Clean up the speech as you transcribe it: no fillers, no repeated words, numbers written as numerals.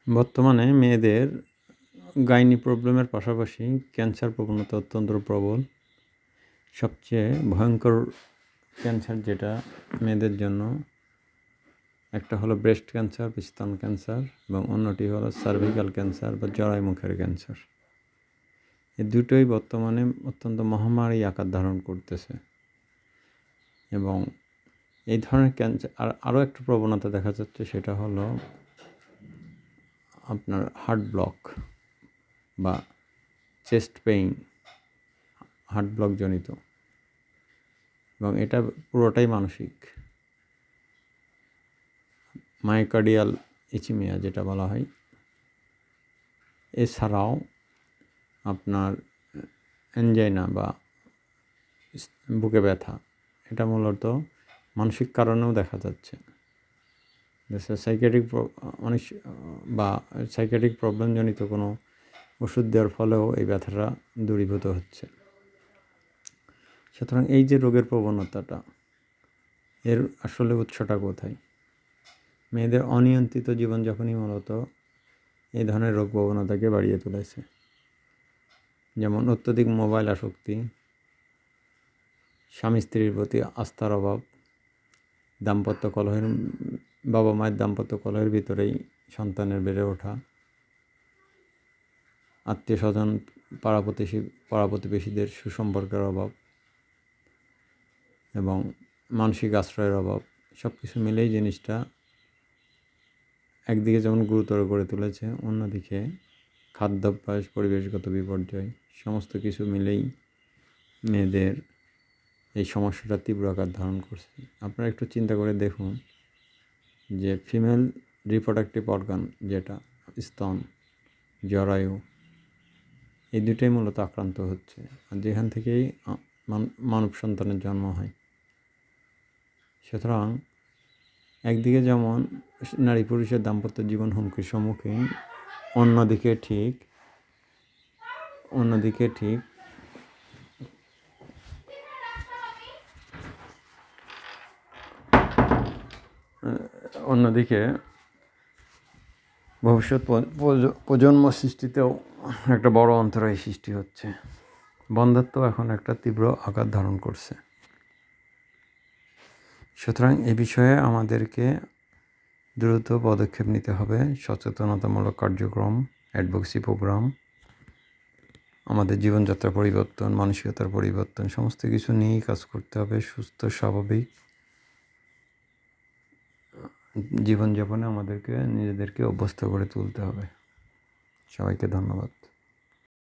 বর্তমানে মেয়েদের গাইনি প্রবলেমের পাশাপাশি ক্যান্সার প্রবণতা অত্যন্ত প্রবল। সবচেয়ে ভয়ঙ্কর ক্যান্সার যেটা মেয়েদের জন্য, একটা হলো ব্রেস্ট ক্যান্সার বা স্তন ক্যান্সার, এবং অন্যটি হলো সার্ভিক্যাল ক্যান্সার বা জরায়ুমুখের ক্যান্সার। এই দুটোই বর্তমানে অত্যন্ত মহামারী আকার ধারণ করতেছে। এবং এই ধরনের ক্যান্সার আরও একটা প্রবণতা দেখা যাচ্ছে, সেটা হলো আপনার হার্ট ব্লক বা চেস্ট পেইন, হার্ট ব্লক জনিত, এবং এটা পুরোটাই মানসিক। মায়োকার্ডিয়াল ইচিমিয়া যেটা বলা হয়। এছাড়াও আপনার অ্যাঞ্জাইনা বা বুকে ব্যথা, এটা মূলত মানসিক কারণেও দেখা যাচ্ছে। সাইকিয়াট্রিক প্রবলেম জনিত কোনো ওষুধ দেওয়ার ফলেও এই ব্যথাটা দূরীভূত হচ্ছে। সুতরাং এই যে রোগের প্রবণতাটা, এর আসলে উৎসটা কোথায়? মেয়েদের অনিয়ন্ত্রিত জীবনযাপনই মূলত এই ধরনের রোগ প্রবণতাকে বাড়িয়ে তুলেছে। যেমন অত্যধিক মোবাইল আসক্তি, স্বামী স্ত্রীর প্রতি আস্থার অভাব, দাম্পত্য কলহের, বাবা মায়ের দাম্পত্য কলহের ভিতরেই সন্তানের বেড়ে ওঠা, আত্মীয় স্বজন পাড়া প্রতিবেশীদের সুসম্পর্কের অভাব এবং মানসিক আশ্রয়ের অভাব, সব কিছু মিলেই জিনিসটা একদিকে যেমন গুরুতর করে তুলেছে, অন্যদিকে খাদ্যাভ্যাস, পরিবেশগত বিপর্যয়, সমস্ত কিছু মিলেই মেয়েদের এই সমস্যাটা তীব্র আকার ধারণ করছে। আপনারা একটু চিন্তা করে দেখুন যে ফিমেল রিপ্রোডাক্টিভ অর্গান, যেটা স্তন, জরায়ু, এই দুটোই মূলত আক্রান্ত হচ্ছে, আর যেখান থেকেই মানব সন্তানের জন্ম হয়। সুতরাং একদিকে যেমন নারী পুরুষের দাম্পত্য জীবন হুমকির সম্মুখীন, অন্যদিকে ঠিক ভবিষ্যৎ প্রজন্ম সৃষ্টিতেও একটা বড় অন্তরায় সৃষ্টি হচ্ছে। বন্ধ্যাত্ব এখন একটা তীব্র আকার ধারণ করছে। সুতরাং এ বিষয়ে আমাদেরকে দ্রুত পদক্ষেপ নিতে হবে। সচেতনতামূলক কার্যক্রম, অ্যাডভোকেসি প্রোগ্রাম, আমাদের জীবনযাত্রা পরিবর্তন, মানসিকতার পরিবর্তন, সমস্ত কিছু নিয়েই কাজ করতে হবে। সুস্থ স্বাভাবিক জীবনযাপনে আমাদেরকে নিজেদেরকে অভ্যস্ত করে তুলতে হবে। সবাইকে ধন্যবাদ।